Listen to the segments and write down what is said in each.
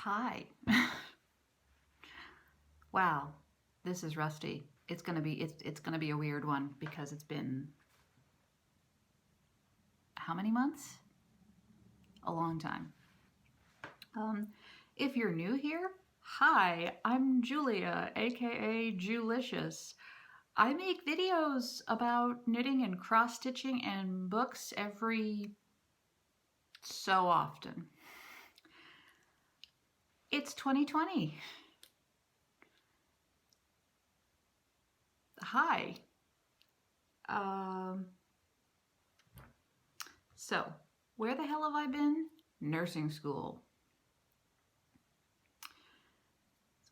Hi. Wow, this is rusty. It's gonna be a weird one because it's been how many months? A long time. Um, if you're new here, hi, I'm Julia, aka Julicious. I make videos about knitting and cross-stitching and books every so often. It's 2020. Hi. Um, so, where the hell have I been? Nursing school.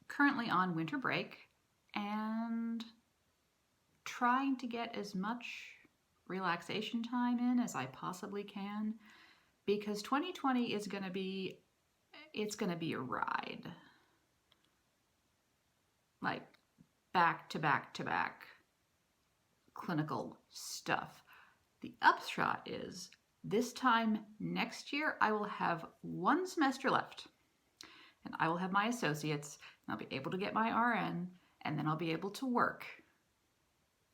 Currently on winter break and trying to get as much relaxation time in as I possibly can because 2020 is going to be a ride. Like back to back to back clinical stuff. The upshot is this time next year I will have one semester left and I will have my associates and I'll be able to get my RN and then I'll be able to work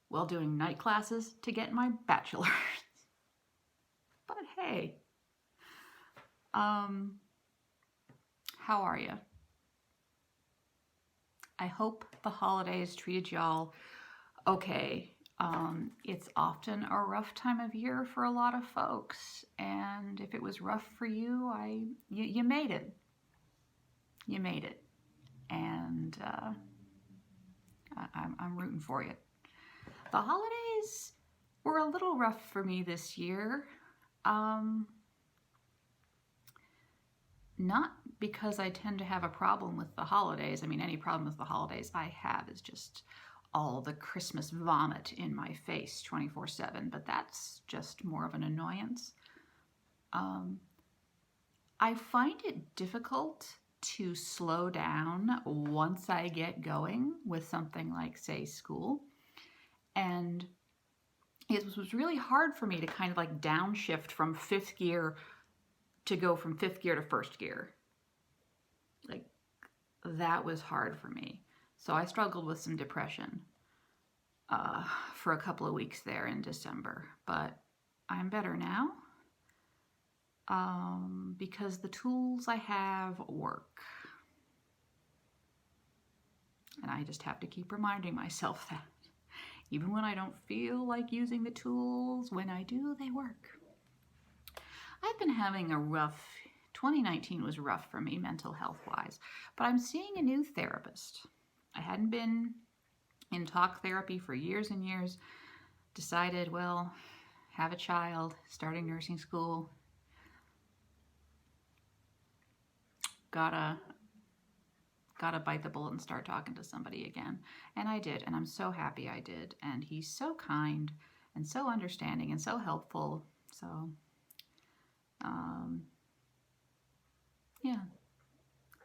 while doing night classes to get my bachelor's. But hey, how are you? I hope the holidays treated y'all okay. It's often a rough time of year for a lot of folks, and if it was rough for you, you made it. You made it, and I'm rooting for you. The holidays were a little rough for me this year. Not because I tend to have a problem with the holidays. I mean, any problem with the holidays I have is just all the Christmas vomit in my face 24/7, but that's just more of an annoyance. I find it difficult to slow down once I get going with something like, say, school. And it was really hard for me to kind of like downshift from fifth gear to go from fifth gear to first gear. Like, that was hard for me. So I struggled with some depression for a couple of weeks there in December, but I'm better now because the tools I have work. And I just have to keep reminding myself that. Even when I don't feel like using the tools, when I do, they work. I've been having a rough, 2019 was rough for me mental health-wise, but I'm seeing a new therapist. I hadn't been in talk therapy for years and years. Decided, well, have a child, starting nursing school. Gotta bite the bullet and start talking to somebody again. And I did, and I'm so happy I did. And he's so kind and so understanding and so helpful. So, yeah.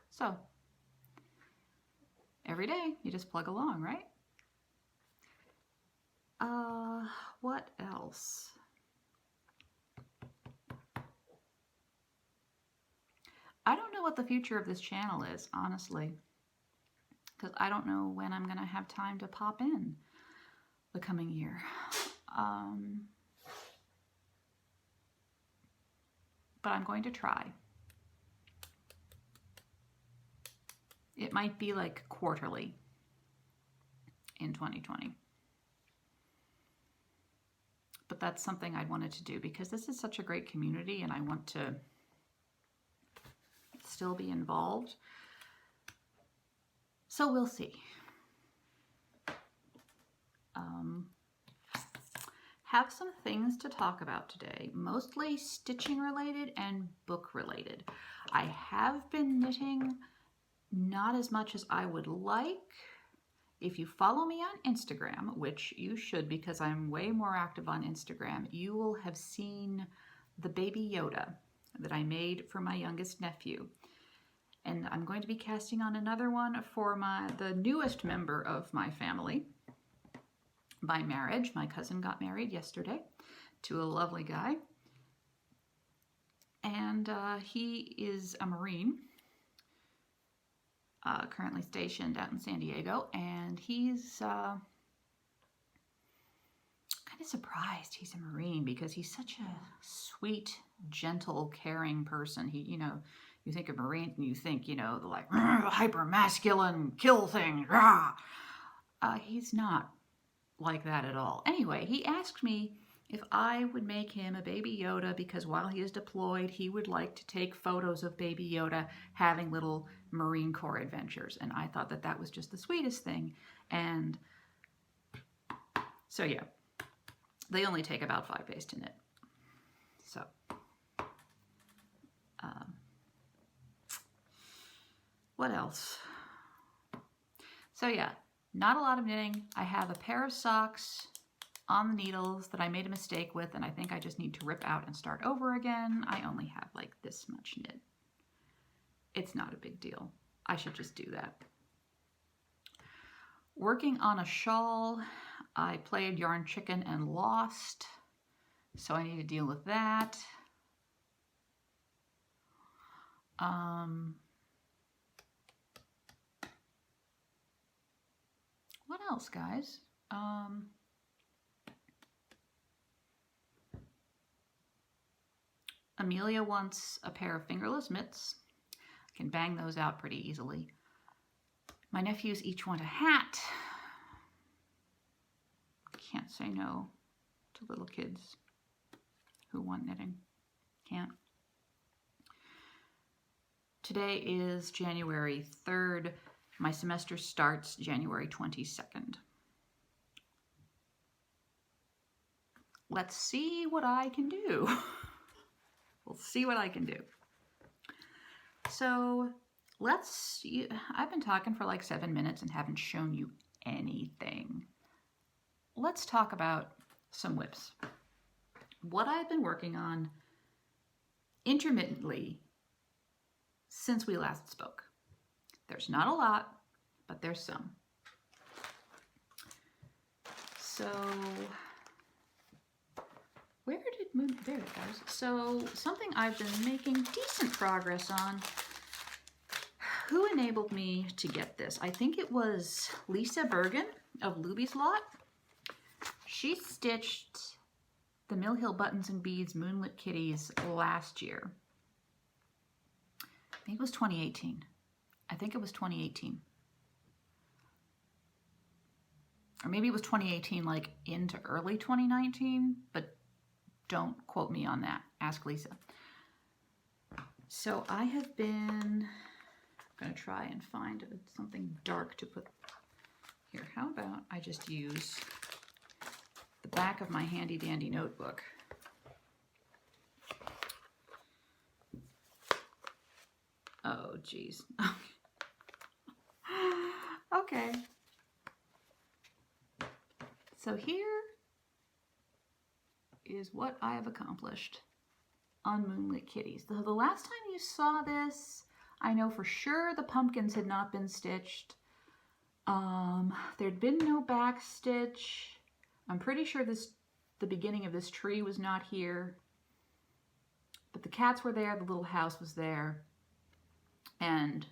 So, every day you just plug along, right? What else? I don't know what the future of this channel is, honestly, because I don't know when I'm going to have time to pop in the coming year. But I'm going to try. It might be like quarterly in 2020. But that's something I wanted to do because this is such a great community and I want to still be involved. So we'll see. Have some things to talk about today, mostly stitching related and book related. I have been knitting, not as much as I would like. If you follow me on Instagram, which you should because I'm way more active on Instagram, you will have seen the baby Yoda that I made for my youngest nephew. And I'm going to be casting on another one for the newest member of my family by marriage. My cousin got married yesterday to a lovely guy. And he is a Marine. currently stationed out in San Diego, and he's kind of surprised he's a Marine because he's such a sweet, gentle, caring person. He, you know, you think of Marines and you think, you know, the like hyper masculine kill thing. He's not like that at all. Anyway, he asked me if I would make him a Baby Yoda because while he is deployed, he would like to take photos of Baby Yoda having little Marine Corps adventures. And I thought that that was just the sweetest thing. And so, yeah, they only take about 5 days to knit. So, what else? So, yeah, not a lot of knitting. I have a pair of socks on the needles that I made a mistake with, and I think I just need to rip out and start over again. I only have like this much knit. It's not a big deal. I should just do that. Working on a shawl. I played Yarn Chicken and lost, so I need to deal with that. What else, guys? Amelia wants a pair of fingerless mitts. I can bang those out pretty easily. My nephews each want a hat. Can't say no to little kids who want knitting. Can't. Today is January 3rd. My semester starts January 22nd. Let's see what I can do. We'll see what I can do. So I've been talking for like 7 minutes and haven't shown you anything. Let's talk about some whips. What I've been working on intermittently since we last spoke. There's not a lot, but there's some. So there it goes. So something I've been making decent progress on. Who enabled me to get this? I think it was Lisa Bergen of Luby's Lot. She stitched the Mill Hill Buttons and Beads Moonlit Kitties last year. I think it was 2018. I think it was 2018. Or maybe it was 2018, like into early 2019, but don't quote me on that. Ask Lisa. So I have been going to try and find something dark to put here. How about I just use the back of my handy dandy notebook. Oh, geez. Okay. So here is what I have accomplished on Moonlit Kitties. The last time you saw this, I know for sure the pumpkins had not been stitched. There'd been no back stitch. I'm pretty sure the beginning of this tree was not here. But the cats were there, the little house was there, and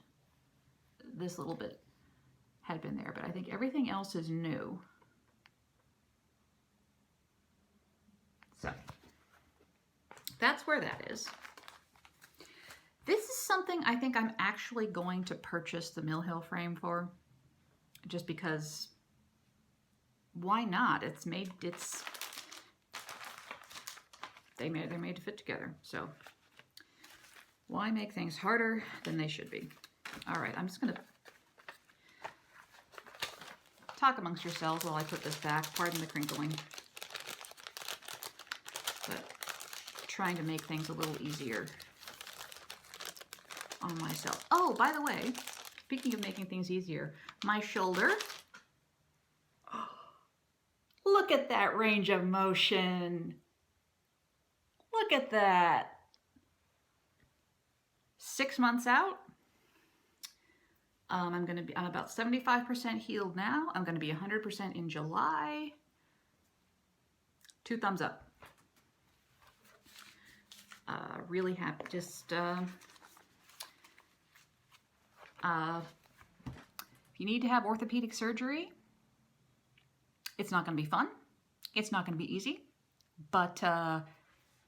this little bit had been there. But I think everything else is new. So that's where that is. This is something I think I'm actually going to purchase the Mill Hill frame for, just because why not? They're made to fit together. So why make things harder than they should be? All right, I'm just gonna talk amongst yourselves while I put this back. Pardon the crinkling. But trying to make things a little easier on myself. Oh, by the way, speaking of making things easier, my shoulder. Look at that range of motion. Look at that. 6 months out. I'm about 75% healed now. I'm going to be 100% in July. 2 thumbs up. Really happy. Just If you need to have orthopedic surgery, it's not going to be fun. It's not going to be easy. But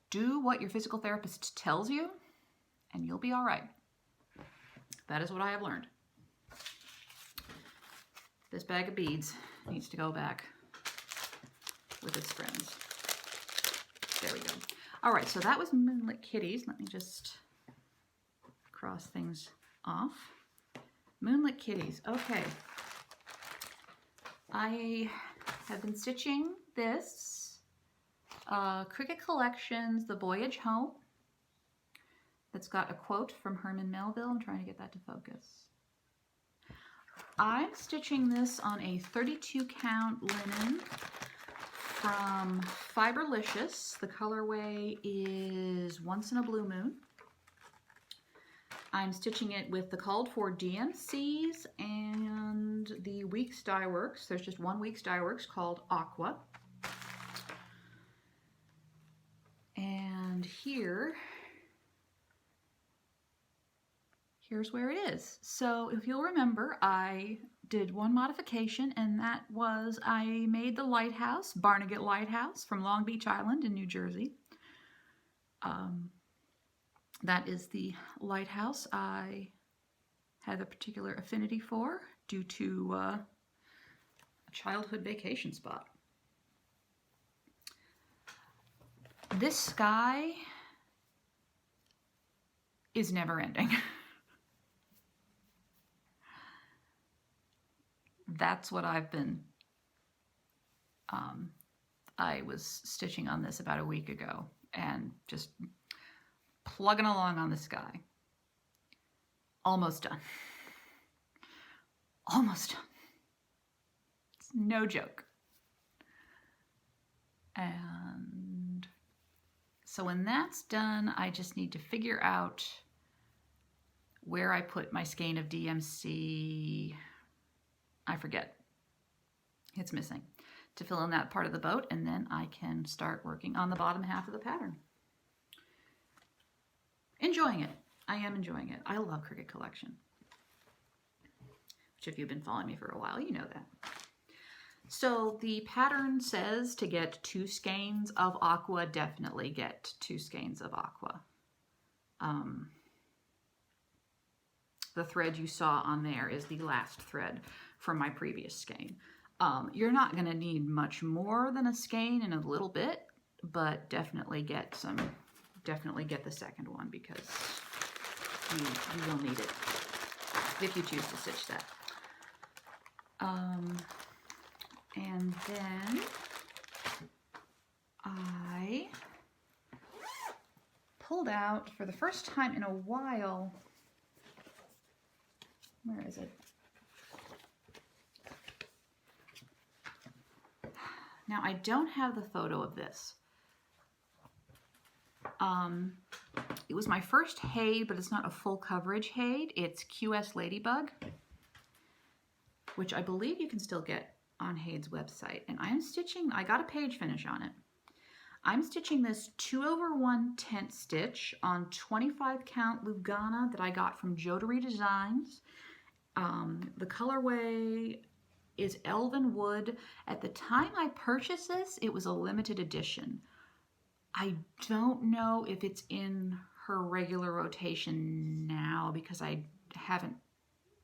do what your physical therapist tells you, and you'll be all right. That is what I have learned. This bag of beads needs to go back with its friends. There we go. All right, so that was Moonlit Kitties. Let me just cross things off. Moonlit Kitties. Okay. I have been stitching this Cricket Collections, The Voyage Home. That's got a quote from Herman Melville. I'm trying to get that to focus. I'm stitching this on a 32 count linen from Fiberlicious. The colorway is Once in a Blue Moon. I'm stitching it with the called for DMCs and the Weeks Dye Works. There's just one Weeks Dye Works called Aqua. And here's where it is. So if you'll remember, I did one modification, and that was I made the lighthouse, Barnegat Lighthouse from Long Beach Island in New Jersey. That is the lighthouse I had a particular affinity for due to a childhood vacation spot. This sky is never ending. That's what I've been, I was stitching on this about a week ago and just plugging along on the sky. Almost done. Almost done. It's no joke. And so when that's done, I just need to figure out where I put my skein of DMC. I forget. It's missing. To fill in that part of the boat, and then I can start working on the bottom half of the pattern. Enjoying it. I am enjoying it. I love Cricket Collection. Which if you've been following me for a while, you know that. So the pattern says to get 2 skeins of aqua. Definitely get 2 skeins of aqua. The thread you saw on there is the last thread from my previous skein. You're not going to need much more than a skein in a little bit, but definitely get the second one because you will need it if you choose to stitch that. And then I pulled out for the first time in a while. Where is it? Now I don't have the photo of this. It was my first Haid, but it's not a full coverage Haid. It's QS Ladybug, which I believe you can still get on Haid's website. And I got a page finish on it. I'm stitching this 2/1 tent stitch on 25 count Lugana that I got from Jodery Designs. The colorway is Elven Wood. At the time I purchased this, it was a limited edition. I don't know if it's in her regular rotation now because I haven't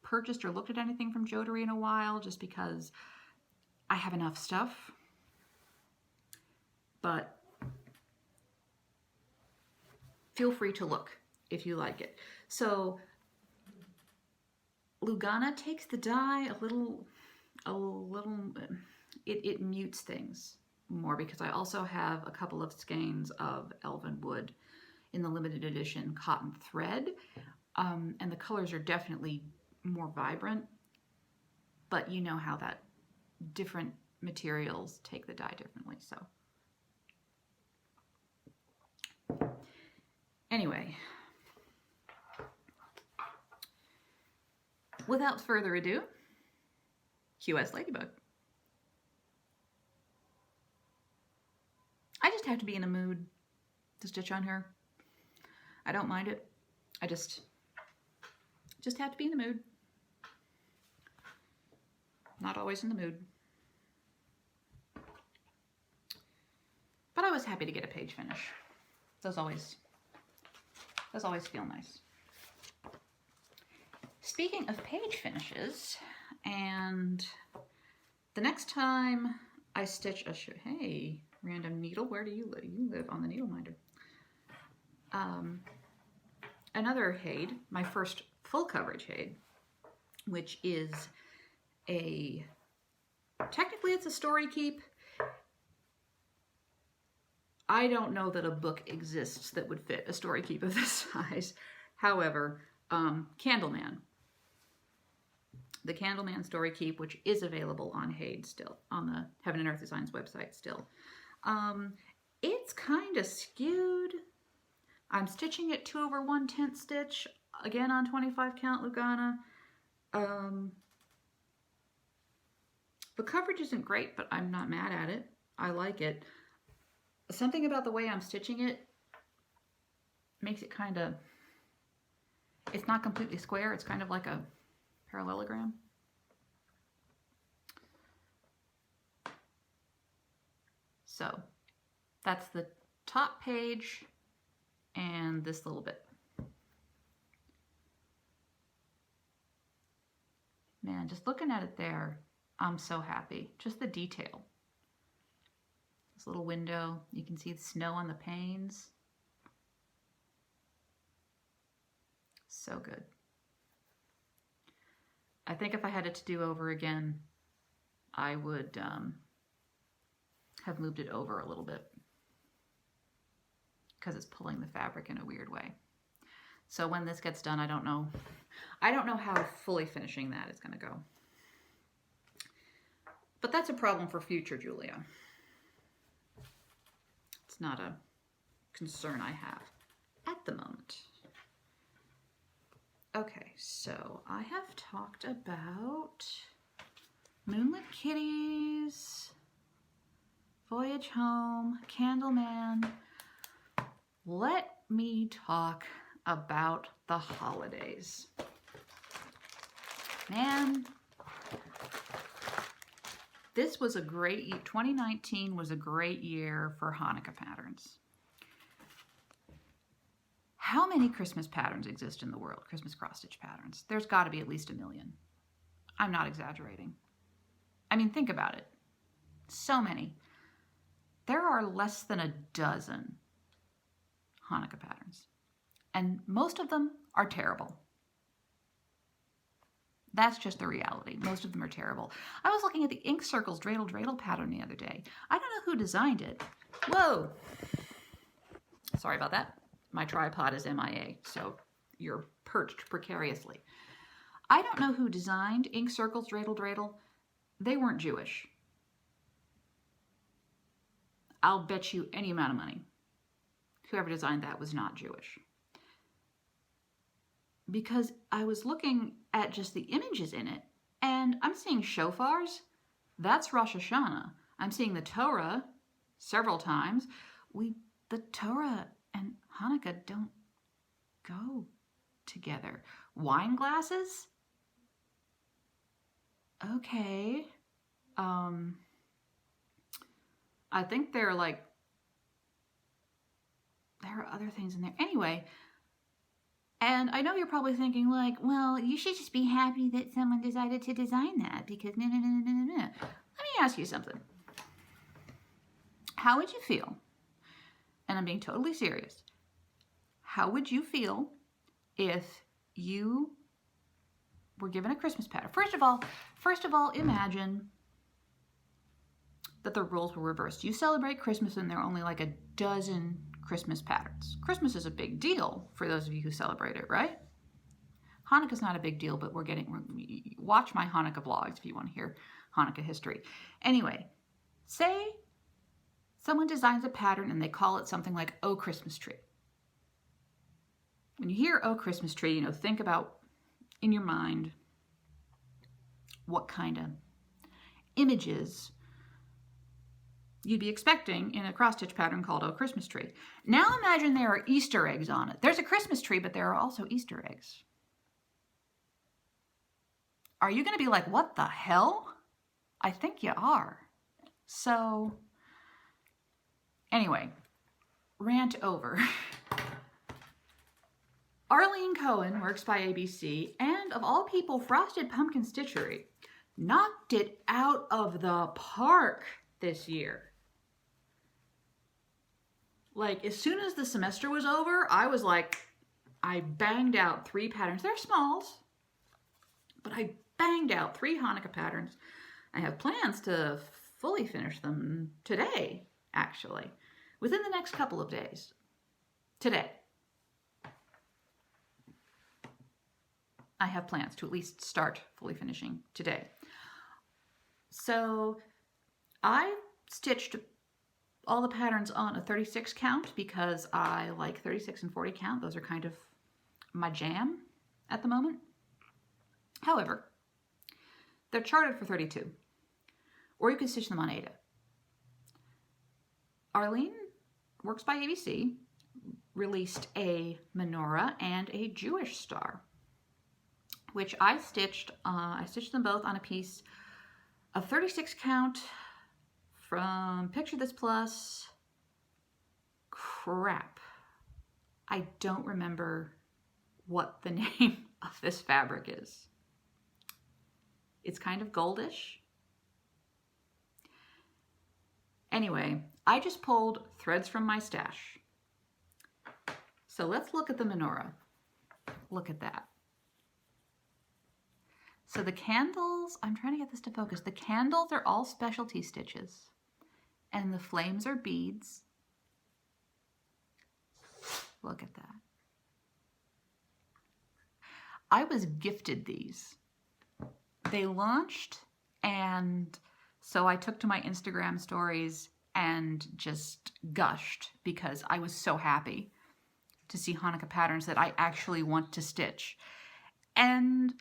purchased or looked at anything from Jodery in a while just because I have enough stuff. But feel free to look if you like it. So Lugana takes the dye a little, it mutes things more because I also have a couple of skeins of Elven Wood in the limited edition cotton thread, and the colors are definitely more vibrant, but you know how that different materials take the dye differently. So anyway, without further ado, QS Ladybug. I just have to be in a mood to stitch on her. I don't mind it. I just have to be in the mood. not always in the mood. But I was happy to get a page finish. Those always feel nice. Speaking of page finishes, and the next time I stitch a hey, random needle, where do you live? You live on the needle minder. Another HAID, my first full coverage HAID, which is technically it's a story keep. I don't know that a book exists that would fit a story keep of this size. However, Candleman. The Candleman story keep, which is available on HAID still, on the Heaven and Earth Designs website still. It's kind of skewed. I'm stitching it 2/1/10 stitch, again on 25 count Lugana. The coverage isn't great, but I'm not mad at it. I like it. Something about the way I'm stitching it makes it kind of, it's not completely square. It's kind of like a parallelogram. So that's the top page and this little bit. Man, just looking at it there, I'm so happy. Just the detail. This little window, you can see the snow on the panes. So good. I think if I had it to do over again, I would have moved it over a little bit because it's pulling the fabric in a weird way. So when this gets done, I don't know how fully finishing that is going to go. But that's a problem for future Julia. It's not a concern I have at the moment. Okay, so I have talked about Moonlit Kitties, Voyage Home, Candleman. Let me talk about the holidays. Man, this was a great year. 2019 was a great year for Hanukkah patterns. How many Christmas patterns exist in the world? Christmas cross-stitch patterns. There's got to be at least 1 million. I'm not exaggerating. I mean, think about it. So many. There are less than a dozen Hanukkah patterns, and most of them are terrible. That's just the reality. Most of them are terrible. I was looking at the Ink Circles Dreidel Dreidel pattern the other day. I don't know who designed it. Whoa! Sorry about that. My tripod is MIA, so you're perched precariously. I don't know who designed Ink Circles Dreidel Dreidel. They weren't Jewish. I'll bet you any amount of money. Whoever designed that was not Jewish. Because I was looking at just the images in it, and I'm seeing shofars. That's Rosh Hashanah. I'm seeing the Torah several times. The Torah and Hanukkah don't go together. Wine glasses? Okay. I think there are other things in there. Anyway, and I know you're probably thinking like, well, you should just be happy that someone decided to design that because no. Let me ask you something. How would you feel? And I'm being totally serious. How would you feel if you were given a Christmas pattern? First of all, imagine that the roles were reversed. You celebrate Christmas and there are only like a dozen Christmas patterns. Christmas is a big deal for those of you who celebrate it, right? Hanukkah's not a big deal, but watch my Hanukkah vlogs if you want to hear Hanukkah history. Anyway, say someone designs a pattern and they call it something like Oh Christmas Tree. When you hear Oh Christmas Tree, think about in your mind what kind of images you'd be expecting in a cross-stitch pattern called Oh Christmas Tree. Now imagine there are Easter eggs on it. There's a Christmas tree, but there are also Easter eggs. Are you going to be like, what the hell? I think you are. So anyway, rant over. Arlene Cohen works by ABC, and of all people, Frosted Pumpkin Stitchery knocked it out of the park this year. Like, as soon as the semester was over, I was like, I banged out 3 patterns. They're smalls, but I banged out 3 Hanukkah patterns. I have plans to fully finish them today, actually, within the next couple of days. Today. I have plans to at least start fully finishing today. So I stitched all the patterns on a 36 count because I like 36 and 40 count. Those are kind of my jam at the moment. However, they're charted for 32, or you can stitch them on Ada. Arlene works by ABC released a menorah and a Jewish star, which I stitched. I stitched them both on a piece of 36 count from Picture This Plus. Crap. I don't remember what the name of this fabric is. It's kind of goldish. Anyway, I just pulled threads from my stash. So let's look at the menorah. Look at that. So the candles, I'm trying to get this to focus. The candles are all specialty stitches, and the flames are beads. Look at that. I was gifted these. They launched, and so I took to my Instagram stories and just gushed because I was so happy to see Hanukkah patterns that I actually want to stitch. And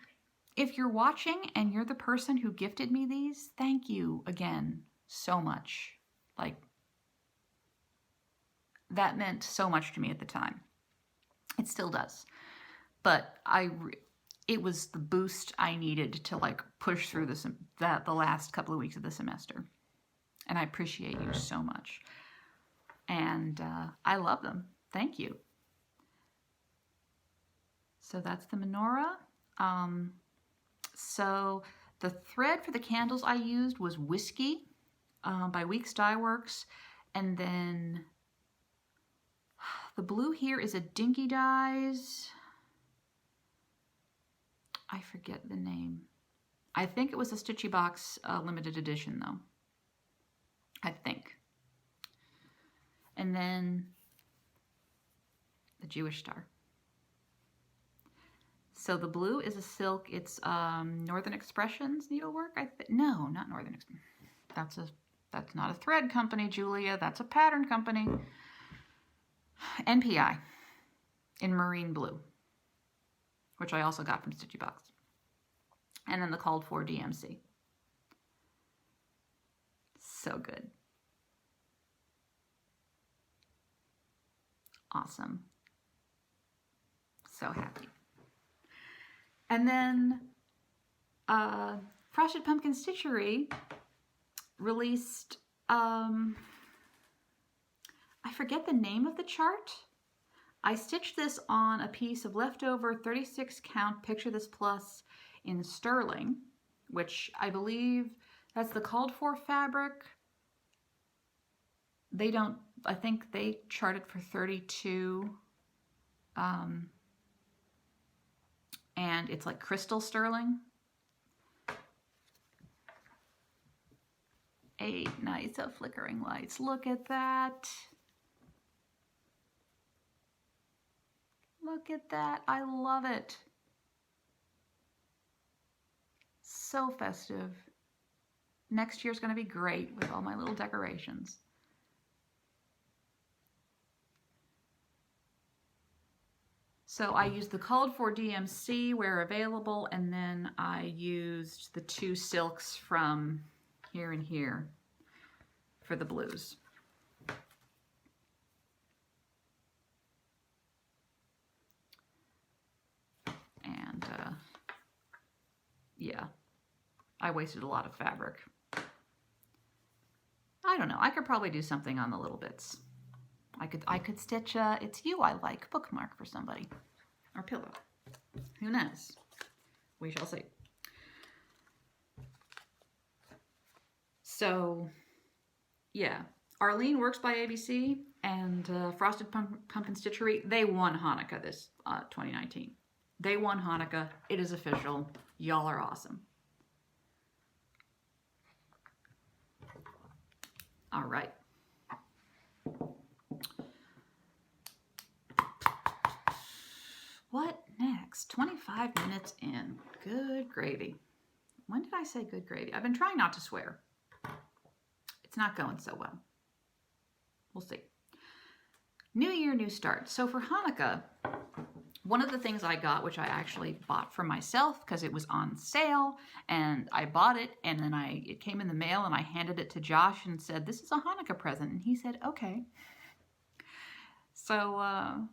if you're watching and you're the person who gifted me these, thank you again so much. Like, that meant so much to me at the time. It still does. But it was the boost I needed to like push through the last couple of weeks of the semester. And I appreciate you so much. And I love them. Thank you. So that's the menorah. So the thread for the candles I used was Whiskey by Weeks Dye Works. And then the blue here is a Dinky Dyes. I forget the name. I think it was a Stitchy Box limited edition though. I think. And then the Jewish Star. So the blue is a silk. It's Northern Expressions needlework. No, not Northern Expressions. That's not a thread company, Julia. That's a pattern company. NPI in marine blue, which I also got from Stitchy Box. And then the called for DMC. So good. Awesome. So happy. And then Frosted Pumpkin Stitchery released, I forget the name of the chart. I stitched this on a piece of leftover 36 count Picture This Plus in sterling, which I believe that's the called for fabric. They don't, I think they charted for 32. And it's like crystal sterling. 8 nights of flickering lights. Look at that. Look at that. I love it. So festive. Next year's going to be great with all my little decorations. So I used the called for DMC where available, and then I used the 2 silks from here and here for the blues. And yeah, I wasted a lot of fabric don't know. I could probably do something on the little bits. I could stitch It's You I Like bookmark for somebody. Or pillow. Who knows? We shall see. So, yeah. Arlene Works by ABC and Frosted Pumpkin Stitchery, they won Hanukkah this 2019. They won Hanukkah. It is official. Y'all are awesome. All right. What next? 25 minutes in. Good gravy. When did I say good gravy? I've been trying not to swear. It's not going so well. We'll see. New year, new start. So for Hanukkah, one of the things I got, which I actually bought for myself because it was on sale, and I bought it, and then it came in the mail, and I handed it to Josh and said, "This is a Hanukkah present," and he said, "Okay." So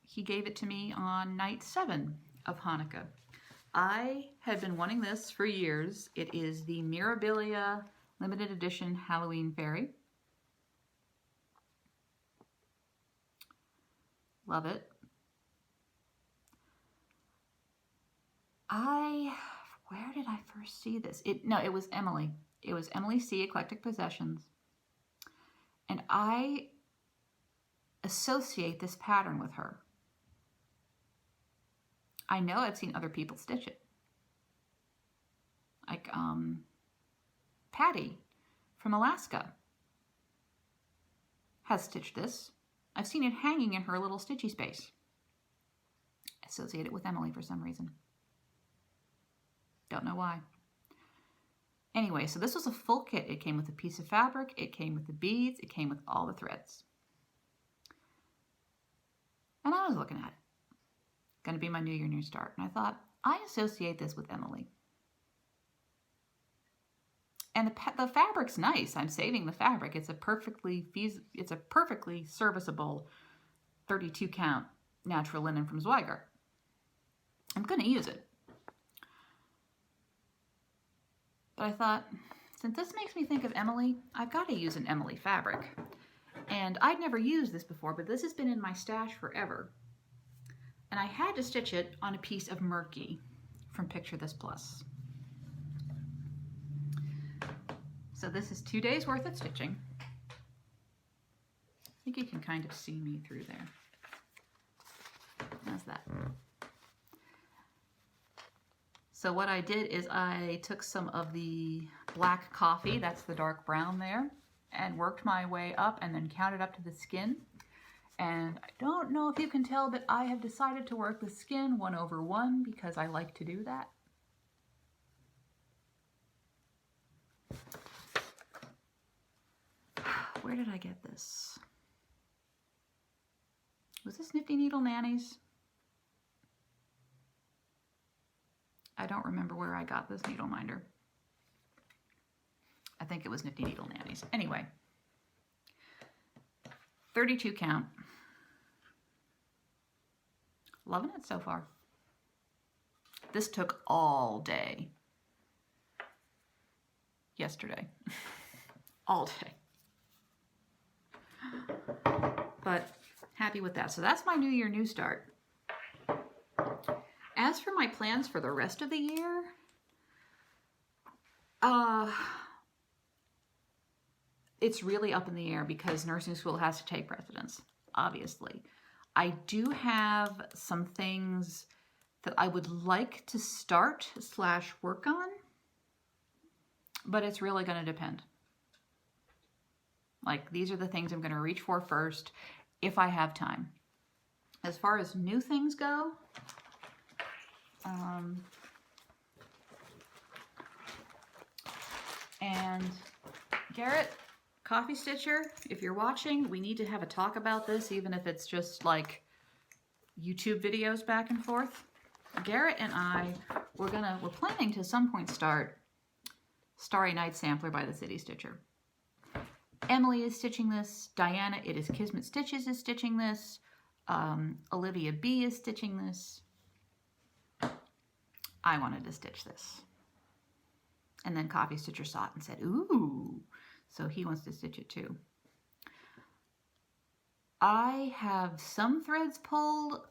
he gave it to me on night 7 of Hanukkah. I have been wanting this for years. It is the Mirabilia limited edition Halloween fairy. Love it. Where did I first see this? No, it was Emily. It was Emily C. Eclectic Possessions. And I associate this pattern with her. I know I've seen other people stitch it. Like Patty from Alaska has stitched this. I've seen it hanging in her little stitchy space. I associate it with Emily for some reason. Don't know why. Anyway, so this was a full kit. It came with a piece of fabric, it came with the beads, it came with all the threads. And I was looking at it. Going to be my New Year, New Start. And I thought, I associate this with Emily. And the fabric's nice. I'm saving the fabric. It's a perfectly serviceable 32 count natural linen from Zweigart. I'm going to use it. But I thought, since this makes me think of Emily, I've got to use an Emily fabric. And I'd never used this before, but this has been in my stash forever. And I had to stitch it on a piece of Murky from Picture This Plus. So this is 2 days worth of stitching. I think you can kind of see me through there. How's that? So what I did is I took some of the black coffee, that's the dark brown there, and worked my way up and then counted up to the skin. And I don't know if you can tell, but I have decided to work the skin 1/1 because I like to do that. Where did I get this? Was this Nifty Needle Nannies? I don't remember where I got this needle minder. I think it was Nifty Needle Nannies. Anyway, 32 count. Loving it so far. This took all day. Yesterday. All day. But happy with that. So that's my New Year, New Start. As for my plans for the rest of the year, it's really up in the air because nursing school has to take precedence, obviously. I do have some things that I would like to start / work on, but it's really going to depend. Like, these are the things I'm going to reach for first if I have time. As far as new things go, and Garrett, Coffee Stitcher, if you're watching, we need to have a talk about this, even if it's just like YouTube videos back and forth. Garrett and I, we're planning to some point start Starry Night Sampler by the City Stitcher. Emily is stitching this. Diana, it is Kismet Stitches, is stitching this. Olivia B is stitching this. I wanted to stitch this. And then Coffee Stitcher saw it and said, ooh. so he wants to stitch it too. I have some threads pulled.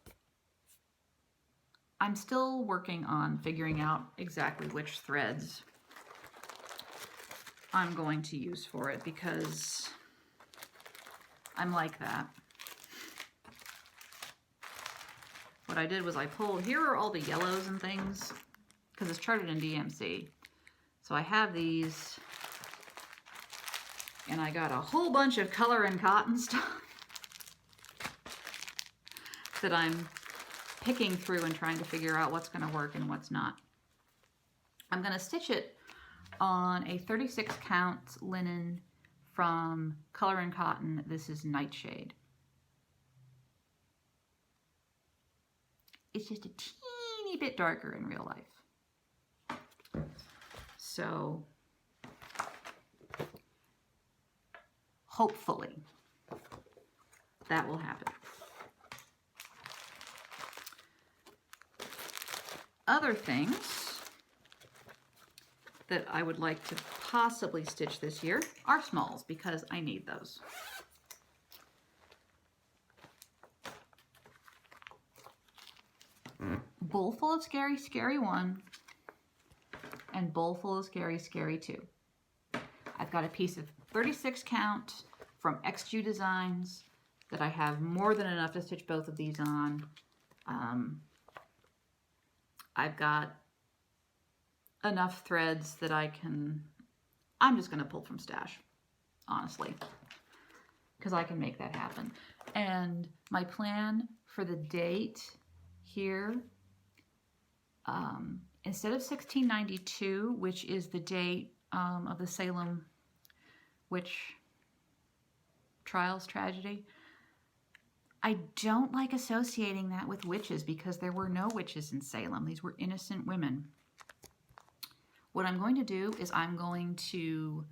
I'm still working on figuring out exactly which threads I'm going to use for it, because I'm like that. What I did was I pulled, here are all the yellows and things, because it's charted in DMC. So I have these, and I got a whole bunch of color and cotton stuff that I'm picking through and trying to figure out what's going to work and what's not. I'm going to stitch it on a 36 count linen from Color and Cotton. This is Nightshade. It's just a teeny bit darker in real life. So hopefully that will happen. Other things that I would like to possibly stitch this year are smalls, because I need those. Bowlful of Scary Scary 1 and Bowlful of Scary Scary 2. I've got a piece of 36 count from XJU Designs that I have more than enough to stitch both of these on. I've got enough threads that I'm just going to pull from stash, honestly, because I can make that happen. And my plan for the date here, instead of 1692, which is the date of the Salem witch trials tragedy, I don't like associating that with witches, because there were no witches in Salem. These were innocent women. What I'm going to do is I'm going to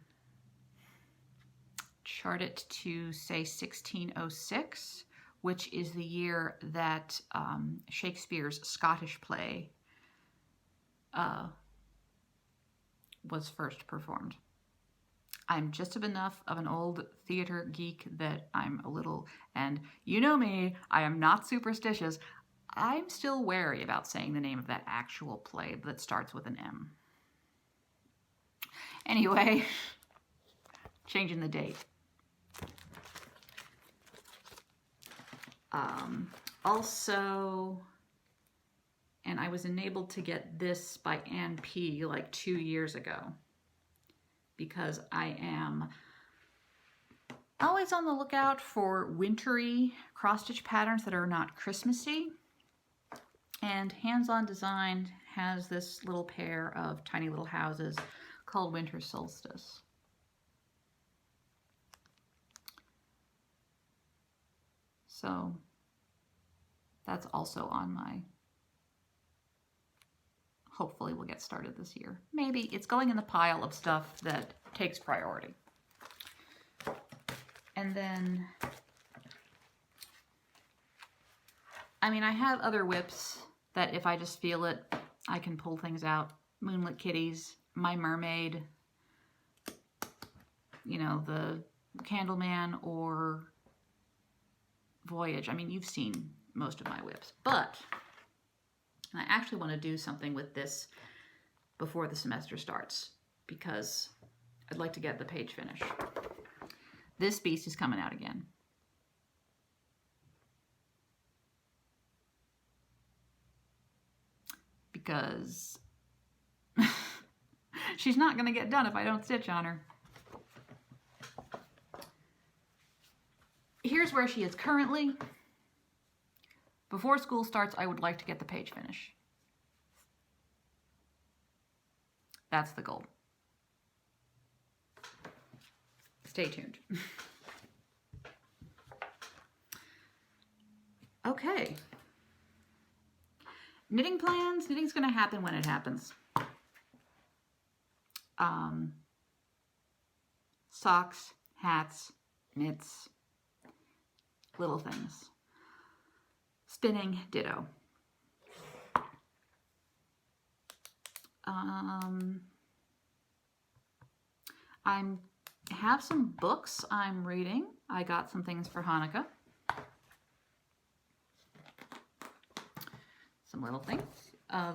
chart it to, say, 1606, which is the year that Shakespeare's Scottish play was first performed. I'm just enough of an old theater geek that I'm a little, and you know me, I am not superstitious. I'm still wary about saying the name of that actual play that starts with an M. Anyway, changing the date. Also, and I was enabled to get this by Ann P. like 2 years ago, because I am always on the lookout for wintry cross-stitch patterns that are not Christmassy. And Hands On Design has this little pair of tiny little houses called Winter Solstice. So that's also on my, hopefully we'll get started this year. Maybe it's going in the pile of stuff that takes priority. And then, I mean, I have other whips that if I just feel it, I can pull things out. Moonlit Kitties, My Mermaid, you know, the Candleman, or Voyage. I mean, you've seen most of my whips, but I actually want to do something with this before the semester starts, because I'd like to get the page finished. This beast is coming out again. Because she's not going to get done if I don't stitch on her. Here's where she is currently. Before school starts, I would like to get the page finished. That's the goal. Stay tuned. Okay. Knitting plans. Knitting's going to happen when it happens. Socks, hats, mitts, little things. Spinning, ditto. I'm have some books I'm reading. I got some things for Hanukkah. Some little things.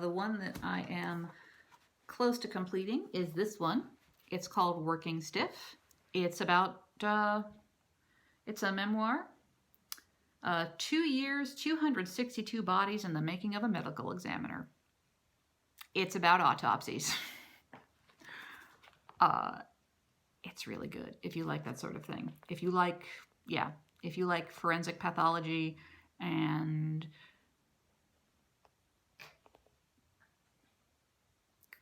The one that I am close to completing is this one. It's called Working Stiff. It's about, it's a memoir. 2 years, 262 bodies and the making of a medical examiner. It's about autopsies. It's really good if you like that sort of thing. If you like, yeah, if you like forensic pathology and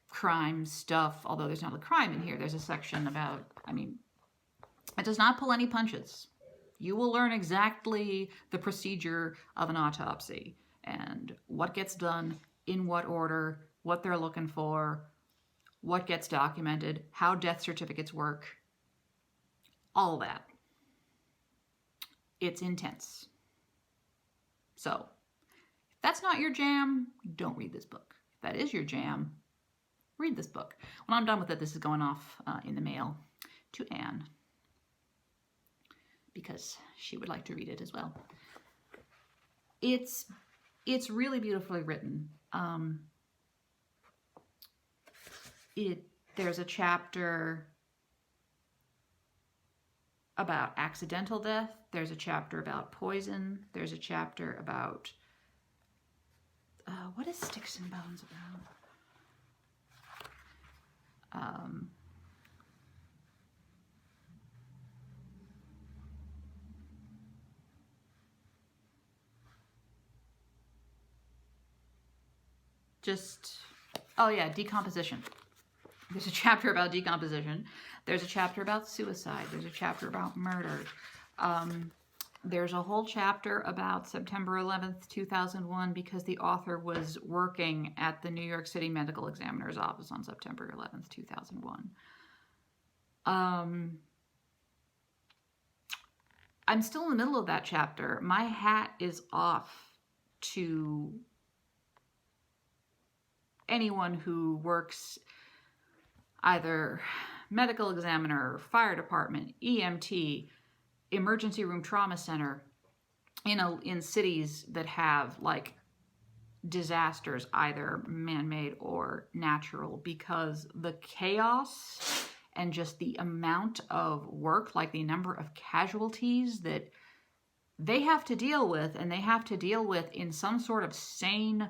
crime stuff, although there's not a crime in here, there's a section about, I mean, it does not pull any punches. You will learn exactly the procedure of an autopsy and what gets done, in what order, what they're looking for, what gets documented, how death certificates work, all that. It's intense. So, if that's not your jam, don't read this book. If that is your jam, read this book. When I'm done with it, this is going off in the mail to Anne, because she would like to read it as well. It's really beautifully written. There's a chapter about accidental death. There's a chapter about poison. There's a chapter about what is Sticks and Bones about? Oh yeah, decomposition. There's a chapter about decomposition. There's a chapter about suicide. There's a chapter about murder. There's a whole chapter about September 11th, 2001, because the author was working at the New York City Medical Examiner's Office on September 11th, 2001. I'm still in the middle of that chapter. My hat is off to anyone who works either medical examiner, fire department, EMT, emergency room trauma center in cities that have like disasters, either man-made or natural, because the chaos and just the amount of work, like the number of casualties that they have to deal with, and they have to deal with in some sort of sane,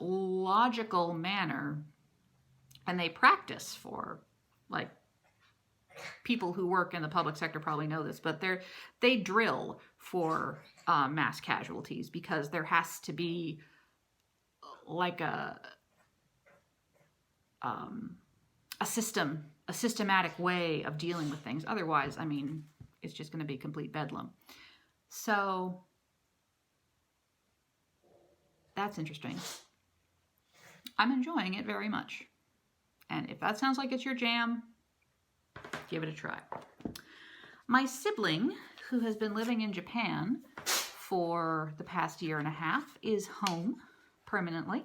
logical manner, and they practice for, like, people who work in the public sector probably know this, but they drill for mass casualties, because there has to be like a systematic way of dealing with things. Otherwise, I mean, it's just going to be complete bedlam. So that's interesting. I'm enjoying it very much. And if that sounds like it's your jam, give it a try. My sibling, who has been living in Japan for the past year and a half, is home permanently.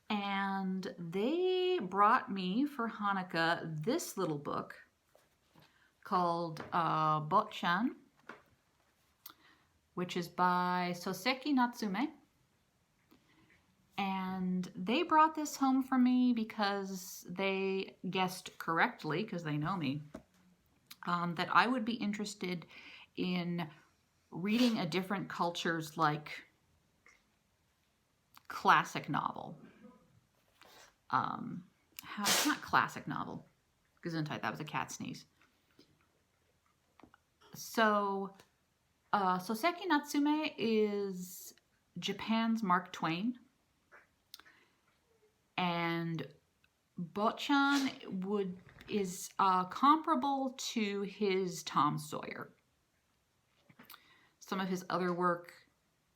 And they brought me for Hanukkah this little book called Botchan, which is by Soseki Natsume. And they brought this home for me because they guessed correctly, because they know me, that I would be interested in reading a different culture's, like, classic novel. It's not classic novel. Gesundheit, that was a cat sneeze. So, Soseki Natsume is Japan's Mark Twain. And Botchan is comparable to his Tom Sawyer. Some of his other work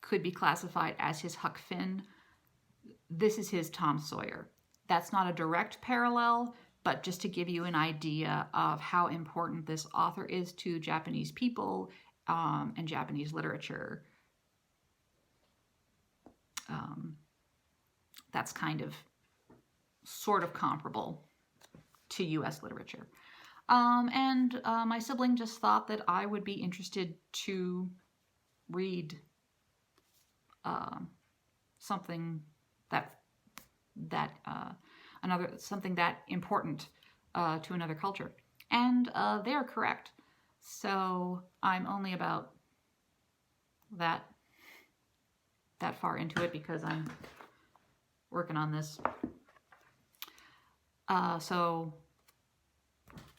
could be classified as his Huck Finn. This is his Tom Sawyer. That's not a direct parallel, but just to give you an idea of how important this author is to Japanese people and Japanese literature. That's kind of sort of comparable to U.S. literature. My sibling just thought that I would be interested to read something something that important to another culture, and they are correct. So I'm only about that far into it because I'm working on this. So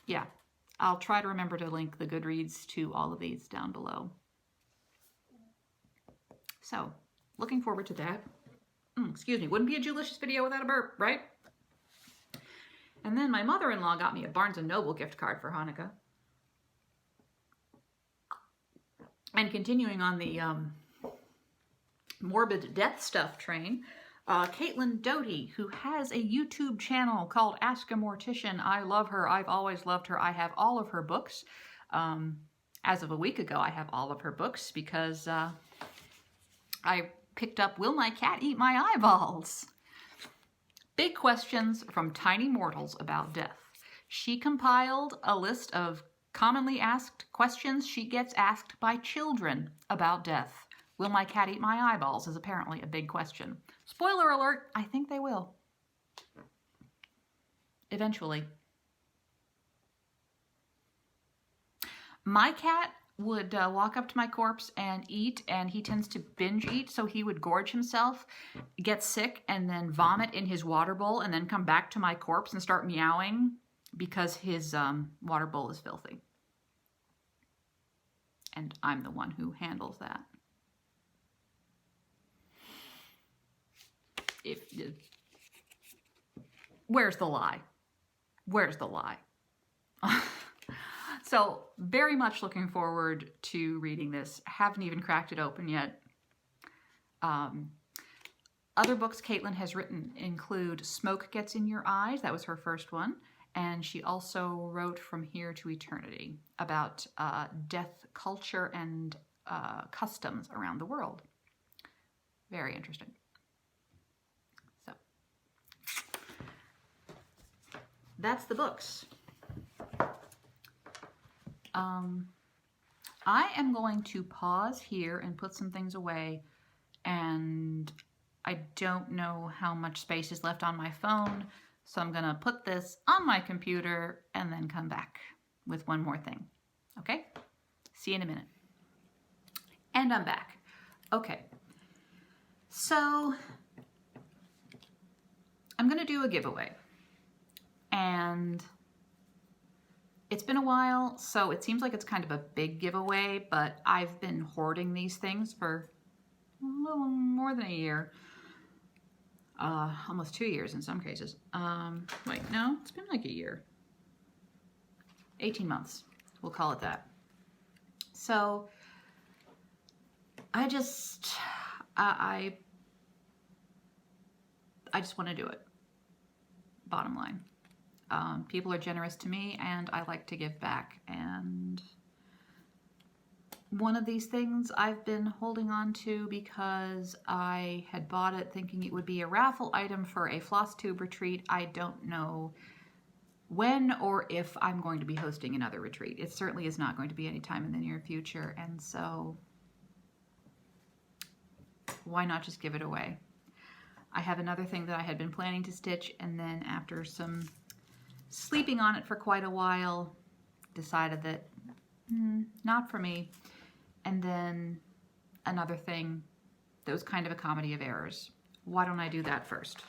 yeah, I'll try to remember to link the Goodreads to all of these down below. So, looking forward to that. Excuse me, wouldn't be a Julicious video without a burp, right? And then my mother-in-law got me a Barnes & Noble gift card for Hanukkah. And continuing on the morbid death stuff train, Caitlin Doty, who has a YouTube channel called Ask a Mortician. I love her. I've always loved her. I have all of her books. As of a week ago, I have all of her books because I picked up Will My Cat Eat My Eyeballs? Big questions from tiny mortals about death. She compiled a list of commonly asked questions she gets asked by children about death. Will my cat eat my eyeballs is apparently a big question. Spoiler alert, I think they will. Eventually. My cat would walk up to my corpse and eat, and he tends to binge eat, so he would gorge himself, get sick, and then vomit in his water bowl, and then come back to my corpse and start meowing because his water bowl is filthy. And I'm the one who handles that. Where's the lie? Where's the lie? So, very much looking forward to reading this. Haven't even cracked it open yet. Other books Caitlin has written include Smoke Gets in Your Eyes. That was her first one. And she also wrote From Here to Eternity about death culture and customs around the world. Very interesting. So, that's the books. I am going to pause here and put some things away, and I don't know how much space is left on my phone, so I'm going to put this on my computer and then come back with one more thing. Okay? See you in a minute. And I'm back. Okay. So, I'm going to do a giveaway. And it's been a while, so it seems like it's kind of a big giveaway, but I've been hoarding these things for a little more than a year. Almost 2 years in some cases. Wait, no, it's been like a year. 18 months, we'll call it that. So, I just want to do it, bottom line. People are generous to me, and I like to give back. And one of these things I've been holding on to because I had bought it thinking it would be a raffle item for a Flosstube retreat. I don't know when or if I'm going to be hosting another retreat. It certainly is not going to be any time in the near future, and so why not just give it away? I have another thing that I had been planning to stitch, and then after some sleeping on it for quite a while, decided that not for me. And then another thing that was kind of a comedy of errors. Why don't I do that first?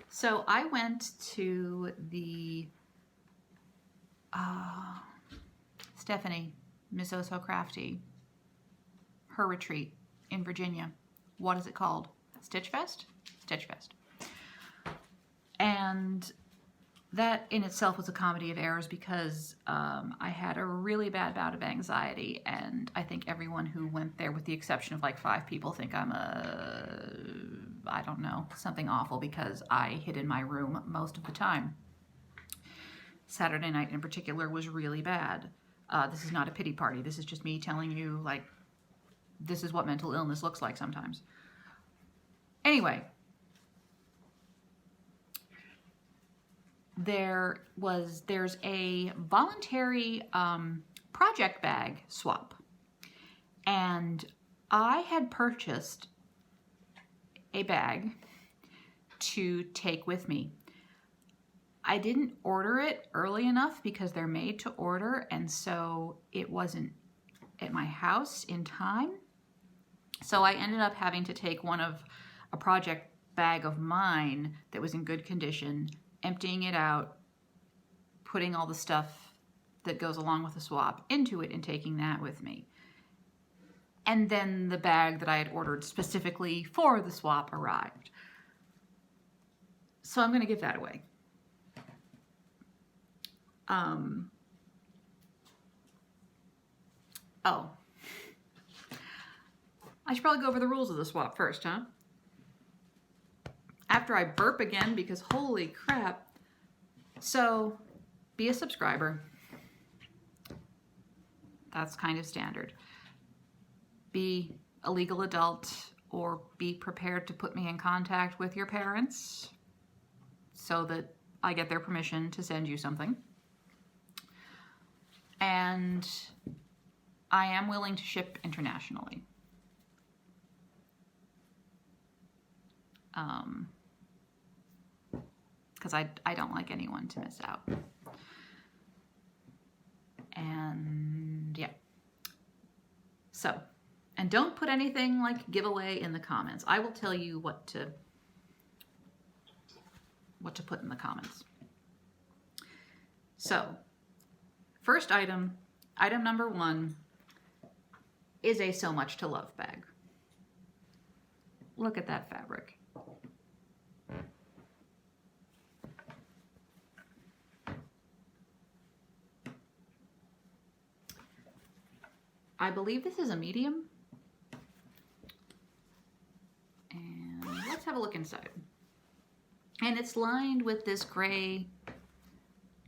So I went to the Stephanie, Miss Oh So Crafty, her retreat in Virginia. What is it called? Stitch Fest? Stitch Fest. And that in itself was a comedy of errors because I had a really bad bout of anxiety, and I think everyone who went there, with the exception of like 5 people, think I'm I don't know, something awful because I hid in my room most of the time. Saturday night in particular was really bad. This is not a pity party. This is just me telling you, like, this is what mental illness looks like sometimes. Anyway. there's a voluntary project bag swap, and I had purchased a bag to take with me. I didn't order it early enough because they're made to order, and so it wasn't at my house in time. So I ended up having to take a project bag of mine that was in good condition, emptying it out, putting all the stuff that goes along with the swap into it and taking that with me. And then the bag that I had ordered specifically for the swap arrived. So I'm going to give that away. Oh. I should probably go over the rules of the swap first, huh? After I burp again, because holy crap. So, be a subscriber. That's kind of standard. Be a legal adult, or be prepared to put me in contact with your parents so that I get their permission to send you something. And I am willing to ship internationally. Because I don't like anyone to miss out. And yeah. So, and don't put anything like giveaway in the comments. I will tell you what to put in the comments. So, first item number 1 is a So Much to Love bag. Look at that fabric. I believe this is a medium. And let's have a look inside. And it's lined with this gray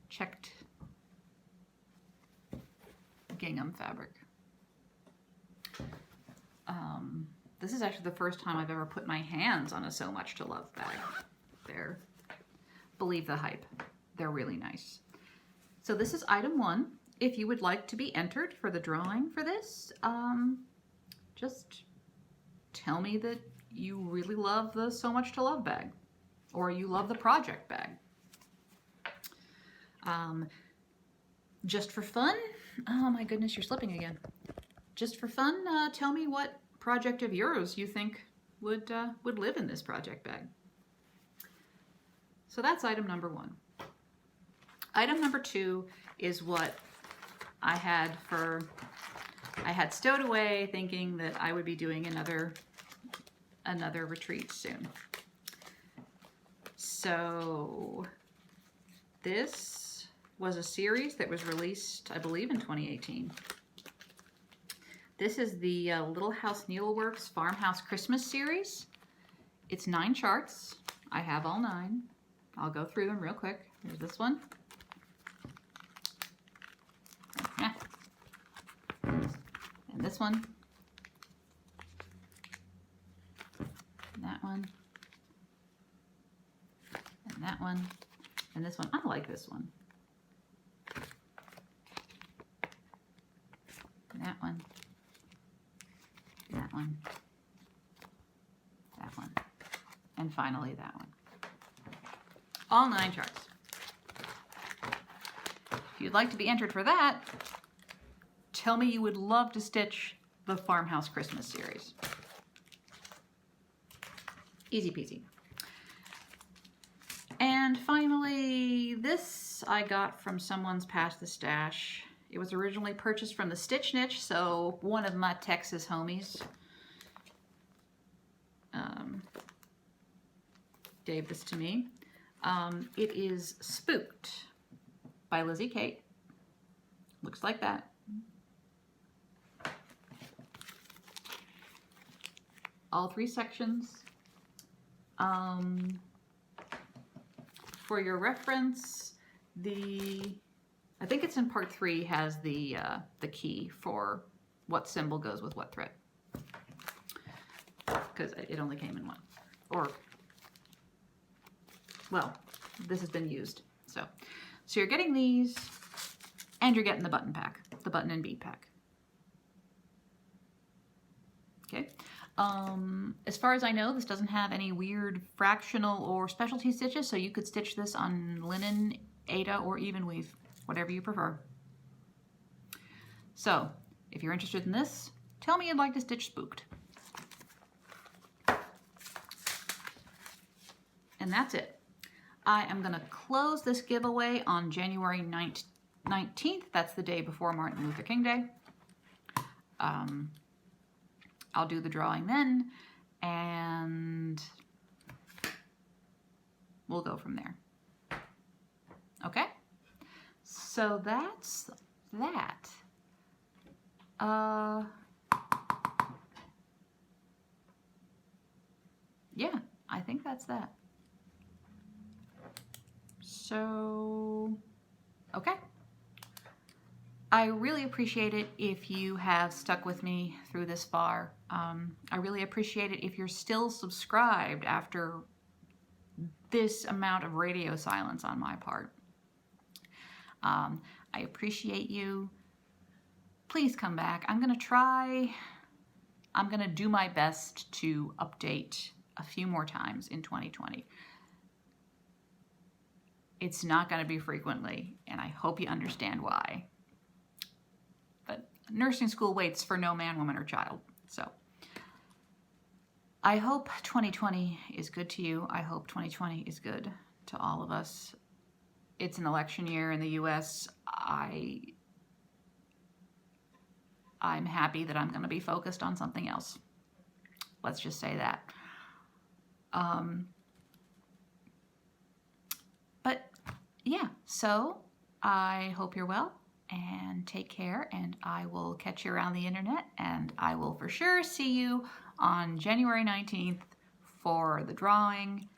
checked gingham fabric. This is actually the first time I've ever put my hands on a So Much to Love bag. Believe the hype. They're really nice. So this is item 1. If you would like to be entered for the drawing for this, just tell me that you really love the So Much to Love bag, or you love the project bag. Just for fun, oh my goodness, you're slipping again. Just for fun, tell me what project of yours you think would live in this project bag. So that's item number 1. Item number 2 is what I had stowed away, thinking that I would be doing another retreat soon. So this was a series that was released, I believe, in 2018. This is the Little House Needleworks Farmhouse Christmas series. It's 9 charts. I have all 9. I'll go through them real quick. Here's this one. And this one. And that one. And that one. And this one. I like this one. And that one. That one. That one. And finally that one. All 9 charts. If you'd like to be entered for that, tell me you would love to stitch the Farmhouse Christmas series. Easy peasy. And finally, this I got from someone's Past the Stash. It was originally purchased from the Stitch Niche, so one of my Texas homies gave this to me. It is Spooked by Lizzie Kate. Looks like that. All 3 sections. For your reference, I think it's in part 3 has the key for what symbol goes with what thread, because it only came in 1. Or, well, this has been used, So you're getting these, and you're getting the button pack, the button and bead pack. Okay. As far as I know, this doesn't have any weird fractional or specialty stitches, so you could stitch this on linen, Aida, or even weave, whatever you prefer. So, if you're interested in this, tell me you'd like to stitch Spooked. And that's it. I am going to close this giveaway on January 19th. That's the day before Martin Luther King Day. I'll do the drawing then, and we'll go from there. Okay? So that's that. Yeah, I think that's that. So, okay. I really appreciate it if you have stuck with me through this far. I really appreciate it if you're still subscribed after this amount of radio silence on my part. I appreciate you. Please come back. I'm going to do my best to update a few more times in 2020. It's not going to be frequently, and I hope you understand why. But nursing school waits for no man, woman, or child. So I hope 2020 is good to you. I hope 2020 is good to all of us. It's an election year in the U.S. I'm happy that I'm going to be focused on something else. Let's just say that. But yeah, so I hope you're well and take care, and I will catch you around the internet, and I will for sure see you on January 19th for the drawing.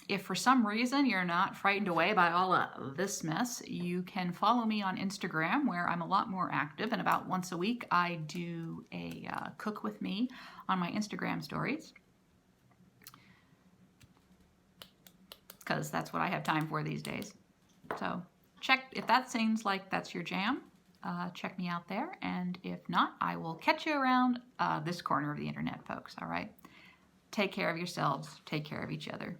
If for some reason you're not frightened away by all of this mess, you can follow me on Instagram, where I'm a lot more active, and about once a week I do a cook with me on my Instagram stories, because that's what I have time for these days. So check, if that seems like that's your jam, check me out there, and if not, I will catch you around this corner of the internet, folks, all right? Take care of yourselves, take care of each other.